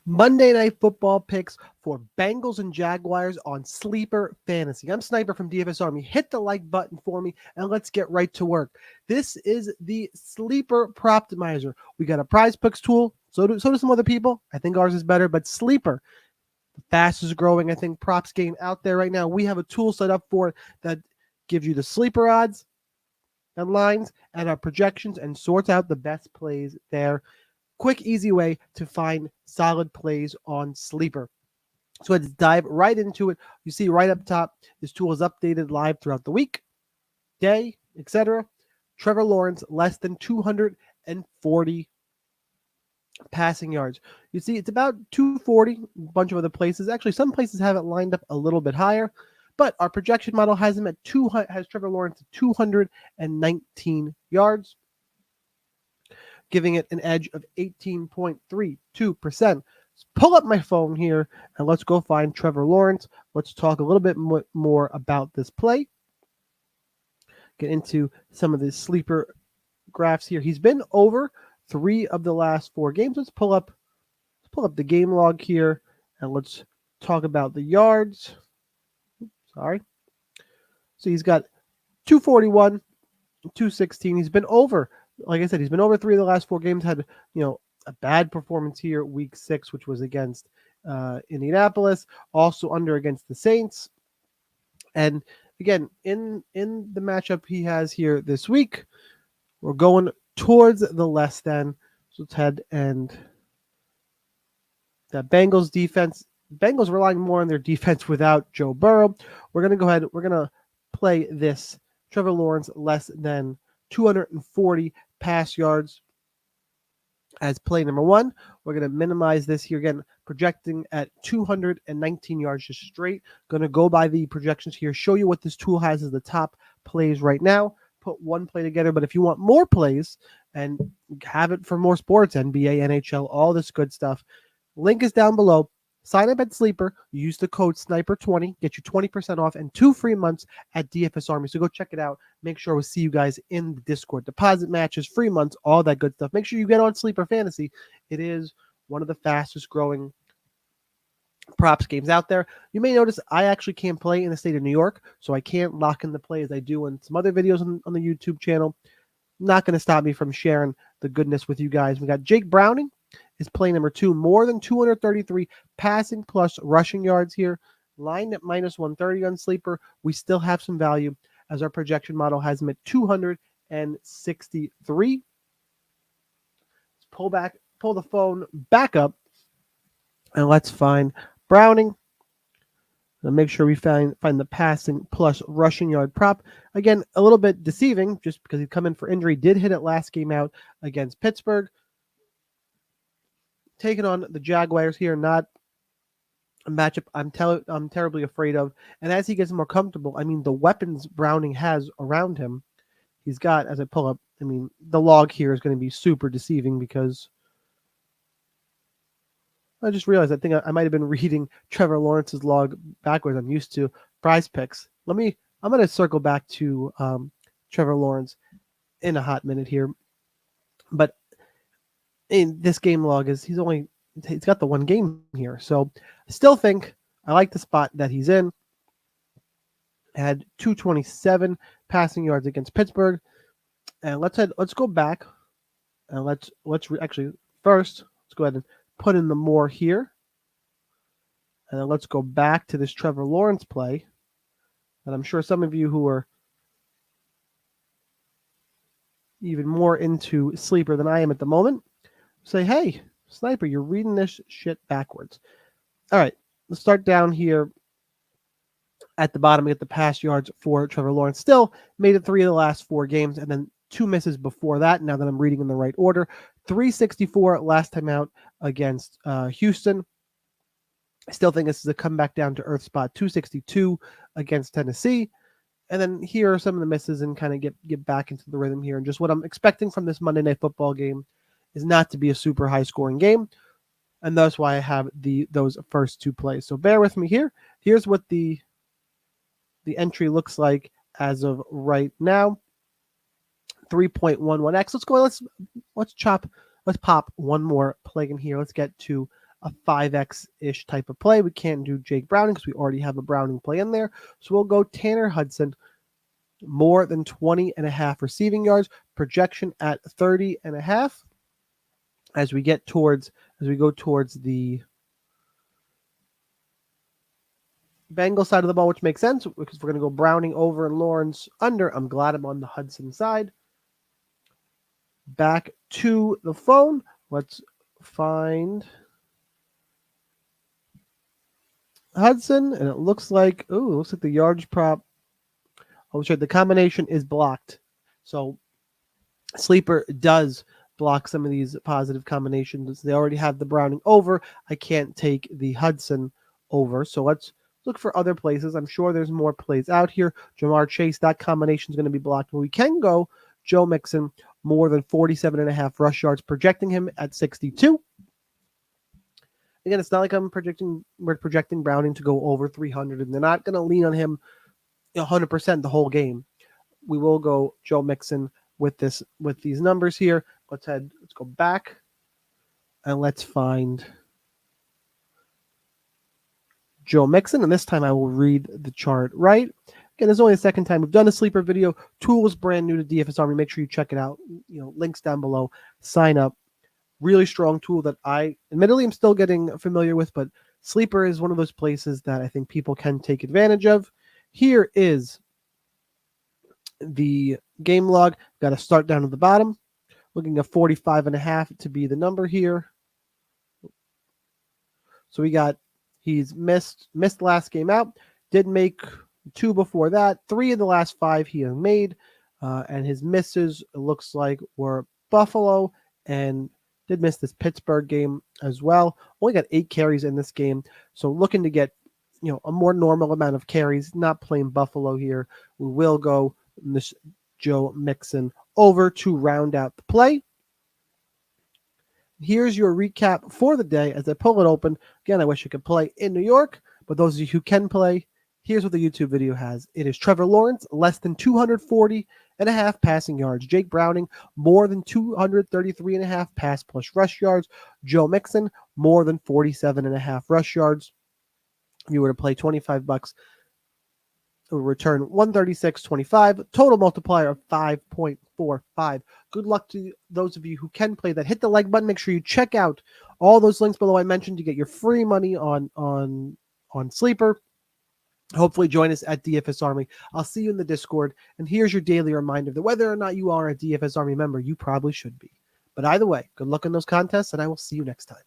Monday Night Football picks for Bengals and Jaguars on Sleeper Fantasy. I'm Sniper from DFS Army. Hit the like button for me and let's get right to work. This is the Sleeper Proptimizer. We got a prize picks tool. So do some other people. I think ours is better, but Sleeper, the fastest growing, I think, props game out there right now. We have a tool set up for it that gives you the sleeper odds and lines and our projections and sorts out the best plays there. Quick, easy way to find solid plays on Sleeper. So let's dive right into it. You see right up top, this tool is updated live throughout the week, day, etc. Trevor Lawrence, less than 240 passing yards. You see it's about 240, a bunch of other places. Actually, some places have it lined up a little bit higher, but our projection model has him at has Trevor Lawrence at 219 yards, giving it an edge of 18.32%. Let's pull up my phone here and let's go find Trevor Lawrence. Let's talk a little bit more about this play. Get into some of the sleeper graphs here. He's been over 3 of the last 4 games. Let's pull up the game log here and let's talk about the yards. Sorry. So he's got 241, 216. He's been over, like I said, he's been over 3 of the last 4 games. Had, a bad performance here, week 6, which was against Indianapolis, also under against the Saints. And again, in the matchup he has here this week, we're going towards the less than. So let's head and that Bengals defense. Bengals relying more on their defense without Joe Burrow. We're going to go ahead. We're going to play this Trevor Lawrence less than 240 pass yards as play number 1. We're going to minimize this here again, projecting at 219 yards just straight. Going to go by the projections here, show you what this tool has as the top plays right now. Put one play together, but if you want more plays and have it for more sports, NBA, NHL, all this good stuff, link is down below. Sign up at Sleeper. Use the code SNIPER20. Get you 20% off and 2 free months at DFS Army. So go check it out. Make sure we'll see you guys in the Discord. Deposit matches, free months, all that good stuff. Make sure you get on Sleeper Fantasy. It is one of the fastest growing props games out there. You may notice I actually can't play in the state of New York, so I can't lock in the play as I do in some other videos on the YouTube channel. Not going to stop me from sharing the goodness with you guys. We got Jake Browning is play number 2, more than 233 passing plus rushing yards here, lined at minus 130 on Sleeper. We still have some value as our projection model has him at 263. Let's pull the phone back up, and let's find Browning. And make sure we find the passing plus rushing yard prop. Again, a little bit deceiving just because he'd come in for injury. Did hit it last game out against Pittsburgh. Taking on the Jaguars here, not a matchup I'm terribly afraid of. And as he gets more comfortable, the weapons Browning has around him, he's got, as I pull up, the log here is going to be super deceiving because I just realized I think I might have been reading Trevor Lawrence's log backwards. I'm used to prize picks. I'm going to circle back to Trevor Lawrence in a hot minute here. But in this game log he's got the 1 game here. So I still think I like the spot that he's in. Had 227 passing yards against Pittsburgh. And let's go back and let's first let's go ahead and put in the more here. And then let's go back to this Trevor Lawrence play. And I'm sure some of you who are even more into Sleeper than I am at the moment say, hey, Sniper, you're reading this shit backwards. All right, let's start down here at the bottom. We get the pass yards for Trevor Lawrence. Still made it 3 of the last 4 games, and then 2 misses before that. Now that I'm reading in the right order, 364 last time out against Houston. I still think this is a comeback down to earth spot. 262 against Tennessee. And then here are some of the misses and kind of get back into the rhythm here. And just what I'm expecting from this Monday Night Football game is not to be a super high scoring game. And that's why I have those first 2 plays. So bear with me here. Here's what the entry looks like as of right now. 3.11x. Let's pop one more play in here. Let's get to a 5x-ish type of play. We can't do Jake Browning because we already have a Browning play in there. So we'll go Tanner Hudson, more than 20.5 receiving yards, projection at 30.5. As we go towards the Bengals side of the ball, which makes sense because we're going to go Browning over and Lawrence under. I'm glad I'm on the Hudson side. Back to the phone. Let's find Hudson, and it looks like the yards prop. Oh, sorry, the combination is blocked. So Sleeper does block some of these positive combinations. They already have the Browning over. I can't take the Hudson over. So let's look for other places. I'm sure there's more plays out here. Jamar Chase, that combination is going to be blocked. But we can go Joe Mixon, more than 47.5 rush yards, projecting him at 62. Again, it's not like we're projecting Browning to go over 300, and they're not going to lean on him 100% the whole game. We will go Joe Mixon with these numbers here. Let's go back and let's find Joe Mixon, and this time I will read the chart right. Again, it's only the second time we've done a sleeper video. Tool is brand new to DFS Army. Make sure you check it out. Links down below. Sign up. Really strong tool that I admittedly am still getting familiar with, but sleeper is one of those places that I think people can take advantage of. Here is the game log. Got to start down at the bottom. Looking at 45.5 to be the number here. So he's missed last game out. Did make 2 before that. 3 of the last 5 he has made. And his misses, it looks like, were Buffalo and did miss this Pittsburgh game as well. Only got 8 carries in this game. So looking to get a more normal amount of carries, not playing Buffalo here. We will go this Joe Mixon over to round out the play. Here's your recap for the day as I pull it open. Again, I wish I could play in New York, but those of you who can play, here's what the YouTube video has. It is Trevor Lawrence, less than 240.5 passing yards. Jake Browning, more than 233.5 pass plus rush yards. Joe Mixon, more than 47.5 rush yards. If you were to play $25, it would return 136.25. Total multiplier of 5.45. Good luck to those of you who can play that. Hit the like button. Make sure you check out all those links below I mentioned to get your free money on Sleeper. Hopefully join us at DFS Army. I'll see you in the Discord. And here's your daily reminder that whether or not you are a DFS Army member, you probably should be. But either way, good luck in those contests, and I will see you next time.